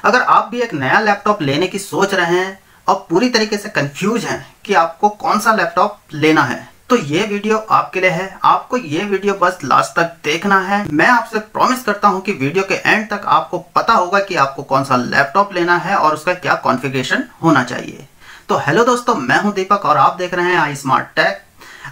अगर आप भी एक नया लैपटॉप लेने की सोच रहे हैं और पूरी तरीके से कंफ्यूज हैं कि आपको कौन सा लैपटॉप लेना है, तो ये वीडियो आपके लिए है। आपको ये वीडियो बस लास्ट तक देखना है। मैं आपसे प्रॉमिस करता हूँ कि वीडियो के एंड तक आपको पता होगा कि आपको कौन सा लैपटॉप लेना है और उसका क्या कॉन्फ़िगरेशन होना चाहिए। तो हेलो दोस्तों, मैं हूं दीपक और आप देख रहे हैं आई स्मार्ट टेक।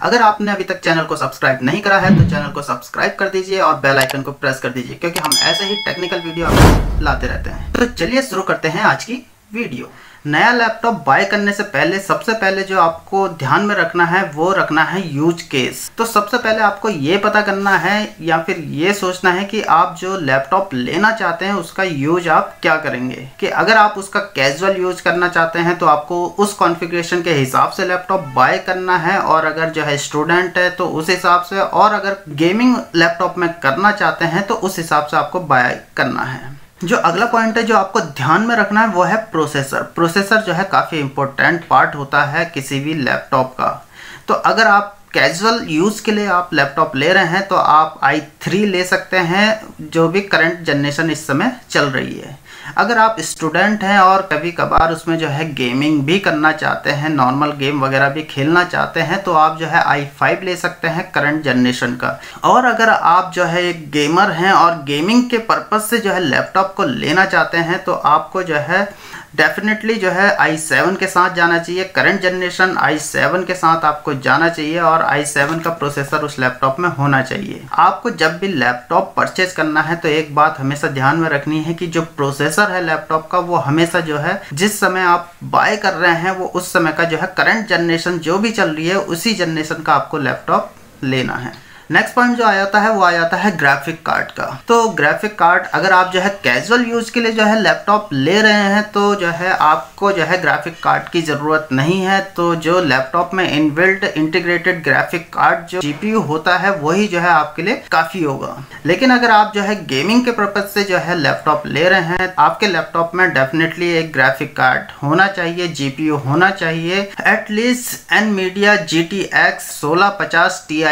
अगर आपने अभी तक चैनल को सब्सक्राइब नहीं करा है तो चैनल को सब्सक्राइब कर दीजिए और बेल आइकन को प्रेस कर दीजिए, क्योंकि हम ऐसे ही टेक्निकल वीडियो आपको लाते रहते हैं। तो चलिए शुरू करते हैं आज की वीडियो। नया लैपटॉप बाय करने से पहले सबसे पहले जो आपको ध्यान में रखना है वो रखना है यूज केस। तो सबसे पहले आपको ये पता करना है या फिर ये सोचना है कि आप जो लैपटॉप लेना चाहते हैं उसका यूज आप क्या करेंगे। कि अगर आप उसका कैजुअल यूज करना चाहते हैं तो आपको उस कॉन्फ़िगरेशन के हिसाब से लैपटॉप बाय करना है, और अगर जो है स्टूडेंट है तो उस हिसाब से, और अगर गेमिंग लैपटॉप में करना चाहते हैं तो उस हिसाब से आपको बाय करना है। जो अगला पॉइंट है जो आपको ध्यान में रखना है वो है प्रोसेसर। प्रोसेसर जो है काफ़ी इंपॉर्टेंट पार्ट होता है किसी भी लैपटॉप का। तो अगर आप कैजुअल यूज़ के लिए आप लैपटॉप ले रहे हैं तो आप i3 ले सकते हैं, जो भी करंट जनरेशन इस समय चल रही है। अगर आप स्टूडेंट हैं और कभी कभार उसमें जो है गेमिंग भी करना चाहते हैं, नॉर्मल गेम वगैरह भी खेलना चाहते हैं, तो आप जो है i5 ले सकते हैं करंट जनरेशन का। और अगर आप जो है एक गेमर हैं और गेमिंग के पर्पज़ से जो है लैपटॉप को लेना चाहते हैं तो आपको जो है डेफिनेटली जो है i7 के साथ जाना चाहिए। करंट जनरेशन i7 के साथ आपको जाना चाहिए और i7 का प्रोसेसर उस लैपटॉप में होना चाहिए। आपको जब भी लैपटॉप परचेज करना है तो एक बात हमेशा ध्यान में रखनी है कि जो प्रोसेसर है लैपटॉप का वो हमेशा जो है जिस समय आप बाय कर रहे हैं वो उस समय का जो है करंट जनरेशन जो भी चल रही है उसी जनरेशन का आपको लैपटॉप लेना है। नेक्स्ट पॉइंट जो आ जाता है वो आ जाता है ग्राफिक कार्ड का। तो ग्राफिक कार्ड अगर आप जो है कैजुअल यूज के लिए जो है लैपटॉप ले रहे हैं तो जो है आपको जो है ग्राफिक कार्ड की ज़रूरत नहीं है। तो जो लैपटॉप में इनबिल्ट इंटीग्रेटेड ग्राफिक कार्ड जो जीपीयू होता है वही जो है आपके लिए काफ़ी होगा। लेकिन अगर आप जो है गेमिंग के पर्पज से जो है लैपटॉप ले रहे हैं, आपके लैपटॉप में डेफिनेटली एक ग्राफिक कार्ड होना चाहिए, जीपीयू होना चाहिए। At least Nvidia GTX 1650 Ti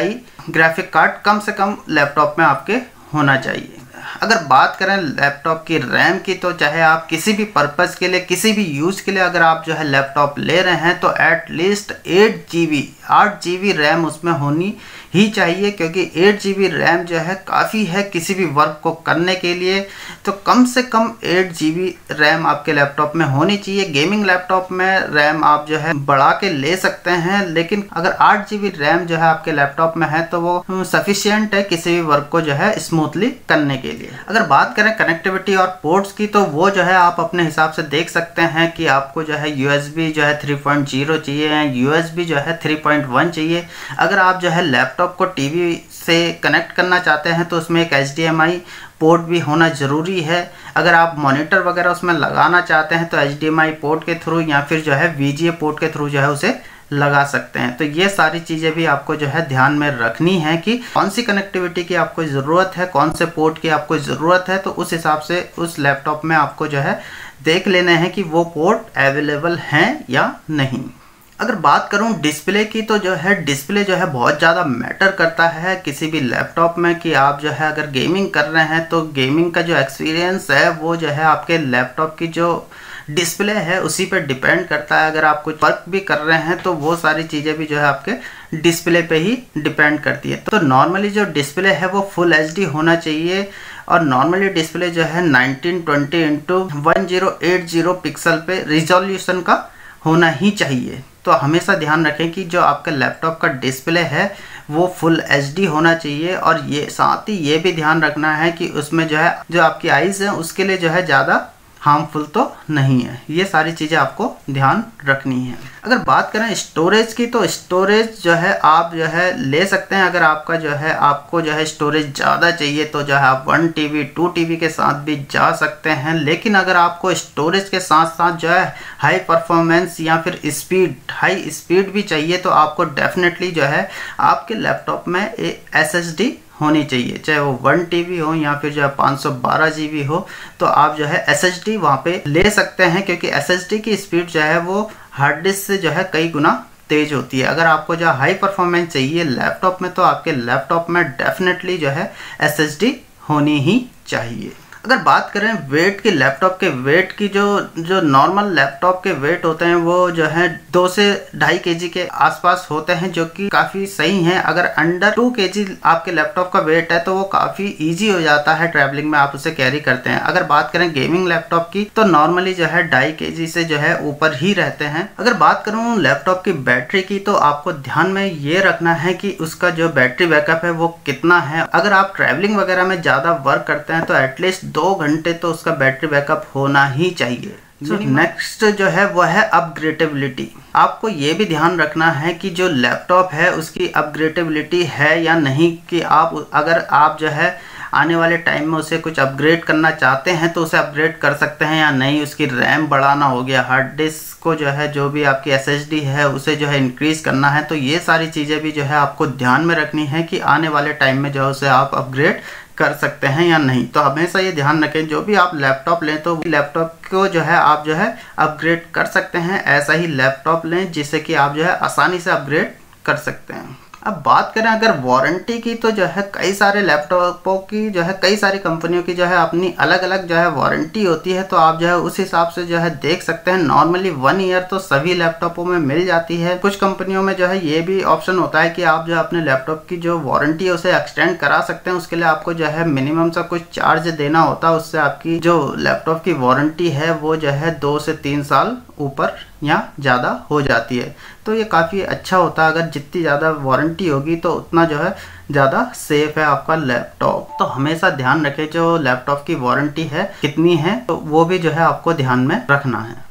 graphic card कम से कम लैपटॉप में आपके होना चाहिए। अगर बात करें लैपटॉप की रैम की, तो चाहे आप किसी भी पर्पज़ के लिए, किसी भी यूज़ के लिए अगर आप जो है लैपटॉप ले रहे हैं तो एटलीस्ट 8 GB रैम उसमें होनी ही चाहिए, क्योंकि 8 GB रैम जो है काफ़ी है किसी भी वर्क को करने के लिए। तो कम से कम 8 GB रैम आपके लैपटॉप में होनी चाहिए। गेमिंग लैपटॉप में रैम आप जो है बढ़ा के ले सकते हैं, लेकिन अगर 8 GB रैम जो है आपके लैपटॉप में है तो वो सफिशिएंट है किसी भी वर्क को जो है स्मूथली करने के लिए। अगर बात करें कनेक्टिविटी और पोर्ट्स की, तो वो जो है आप अपने हिसाब से देख सकते हैं कि आपको जो है USB जो है 3.0 चाहिए, USB जो है 3.1 चाहिए। अगर आप जो है लैपटॉप को टीवी से कनेक्ट करना चाहते हैं तो उसमें एक HDMI पोर्ट भी होना ज़रूरी है। अगर आप मॉनिटर वगैरह उसमें लगाना चाहते हैं तो HDMI पोर्ट के थ्रू या फिर जो है VGA पोर्ट के थ्रू जो है उसे लगा सकते हैं। तो ये सारी चीज़ें भी आपको जो है ध्यान में रखनी है कि कौन सी कनेक्टिविटी की आपको ज़रूरत है, कौन से पोर्ट की आपको ज़रूरत है। तो उस हिसाब से उस लैपटॉप में आपको जो है देख लेना है कि वो पोर्ट अवेलेबल हैं या नहीं। अगर बात करूं डिस्प्ले की, तो जो है डिस्प्ले जो है बहुत ज़्यादा मैटर करता है किसी भी लैपटॉप में। कि आप जो है अगर गेमिंग कर रहे हैं तो गेमिंग का जो एक्सपीरियंस है वो जो है आपके लैपटॉप की जो डिस्प्ले है उसी पर डिपेंड करता है। अगर आप कुछ वर्क भी कर रहे हैं तो वो सारी चीज़ें भी जो है आपके डिस्प्ले पे ही डिपेंड करती है। तो नॉर्मली जो डिस्प्ले है वो फुल HD होना चाहिए, और नॉर्मली डिस्प्ले जो है 1920x1080 पिक्सल पे रिजोल्यूशन का होना ही चाहिए। तो हमेशा ध्यान रखें कि जो आपका लैपटॉप का डिस्प्ले है वो फुल HD होना चाहिए। और ये साथ ही ये भी ध्यान रखना है कि उसमें जो है जो आपकी आइज़ है उसके लिए जो है ज़्यादा हार्मफुल तो नहीं है। ये सारी चीज़ें आपको ध्यान रखनी है। अगर बात करें स्टोरेज की, तो स्टोरेज जो है आप जो है ले सकते हैं। अगर आपका जो है आपको जो है स्टोरेज ज़्यादा चाहिए तो जो है आप 1 TB 2 TB के साथ भी जा सकते हैं। लेकिन अगर आपको स्टोरेज के साथ साथ जो है हाई परफॉर्मेंस या फिर हाई स्पीड भी चाहिए तो आपको डेफिनेटली जो है आपके लैपटॉप में SSD होनी चाहिए, चाहे वो 1 TB हो या फिर जो है 512 GB हो। तो आप जो है SSD वहाँ पे ले सकते हैं, क्योंकि SSD की स्पीड जो है वो हार्ड डिस्क से जो है कई गुना तेज होती है। अगर आपको जो हाई परफॉर्मेंस चाहिए लैपटॉप में तो आपके लैपटॉप में डेफिनेटली जो है SSD होनी ही चाहिए। अगर बात करें वेट की, लैपटॉप के वेट की, जो नॉर्मल लैपटॉप के वेट होते हैं वो जो है 2 से 2.5 kg के आसपास होते हैं, जो कि काफ़ी सही हैं। अगर अंडर 2 kg आपके लैपटॉप का वेट है तो वो काफ़ी ईजी हो जाता है, ट्रैवलिंग में आप उसे कैरी करते हैं। अगर बात करें गेमिंग लैपटॉप की तो नॉर्मली जो है 2.5 kg से जो है ऊपर ही रहते हैं। अगर बात करूँ लैपटॉप की बैटरी की तो आपको ध्यान में ये रखना है कि उसका जो बैटरी बैकअप है वो कितना है। अगर आप ट्रैवलिंग वगैरह में ज़्यादा वर्क करते हैं तो एटलीस्ट 2 घंटे तो उसका बैटरी बैकअप होना ही चाहिए। नेक्स्ट जो है वो है अपग्रेडेबिलिटी। आपको ये भी ध्यान रखना है कि जो लैपटॉप है उसकी अपग्रेडेबिलिटी है या नहीं, कि अगर आप जो है आने वाले टाइम में उसे कुछ अपग्रेड करना चाहते हैं तो उसे अपग्रेड कर सकते हैं या नहीं। उसकी रैम बढ़ाना हो गया, हार्ड डिस्क को जो है, जो भी आपकी SSD है उसे जो है इंक्रीज करना है, तो ये सारी चीज़ें भी जो है आपको ध्यान में रखनी है कि आने वाले टाइम में जो है उसे आप अपग्रेड कर सकते हैं या नहीं। तो हमेशा ये ध्यान रखें जो भी आप लैपटॉप लें तो लैपटॉप को जो है आप जो है अपग्रेड कर सकते हैं, ऐसा ही लैपटॉप लें जिससे कि आप जो है आसानी से अपग्रेड कर सकते हैं। अब बात करें अगर वारंटी की तो जो है कई सारे लैपटॉपों की जो है, कई सारी कंपनियों की जो है अपनी अलग अलग जो है वारंटी होती है, तो आप जो है उस हिसाब से जो है देख सकते हैं। नॉर्मली 1 ईयर तो सभी लैपटॉपों में मिल जाती है। कुछ कंपनियों में जो है ये भी ऑप्शन होता है कि आप जो है अपने लैपटॉप की जो वारंटी है उसे एक्सटेंड करा सकते हैं। उसके लिए आपको जो है मिनिमम सा कुछ चार्ज देना होता है, उससे आपकी जो लैपटॉप की वारंटी है वो जो है 2 से 3 साल ऊपर या ज़्यादा हो जाती है। तो ये काफ़ी अच्छा होता है, अगर जितनी ज़्यादा वारंटी होगी तो उतना जो है ज़्यादा सेफ है आपका लैपटॉप। तो हमेशा ध्यान रखें जो लैपटॉप की वारंटी है कितनी है, तो वो भी जो है आपको ध्यान में रखना है।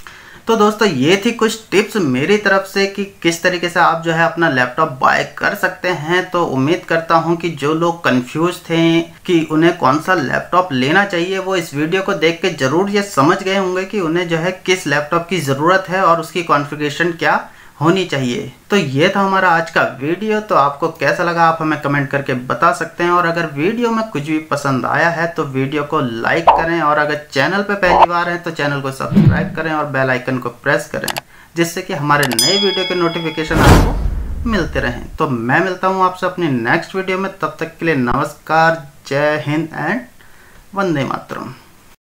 तो दोस्तों ये थी कुछ टिप्स मेरी तरफ से कि किस तरीके से आप जो है अपना लैपटॉप बाय कर सकते हैं। तो उम्मीद करता हूं कि जो लोग कंफ्यूज थे कि उन्हें कौन सा लैपटॉप लेना चाहिए वो इस वीडियो को देख के ज़रूर ये समझ गए होंगे कि उन्हें जो है किस लैपटॉप की ज़रूरत है और उसकी कॉन्फ़िगरेशन क्या होनी चाहिए। तो ये था हमारा आज का वीडियो। तो आपको कैसा लगा आप हमें कमेंट करके बता सकते हैं, और अगर वीडियो में कुछ भी पसंद आया है तो वीडियो को लाइक करें, और अगर चैनल पे पहली बार है तो चैनल को सब्सक्राइब करें और बेल आइकन को प्रेस करें, जिससे कि हमारे नए वीडियो के नोटिफिकेशन आपको मिलते रहें। तो मैं मिलता हूँ आपसे अपनी नेक्स्ट वीडियो में, तब तक के लिए नमस्कार, जय हिंद एंड वंदे मातरम।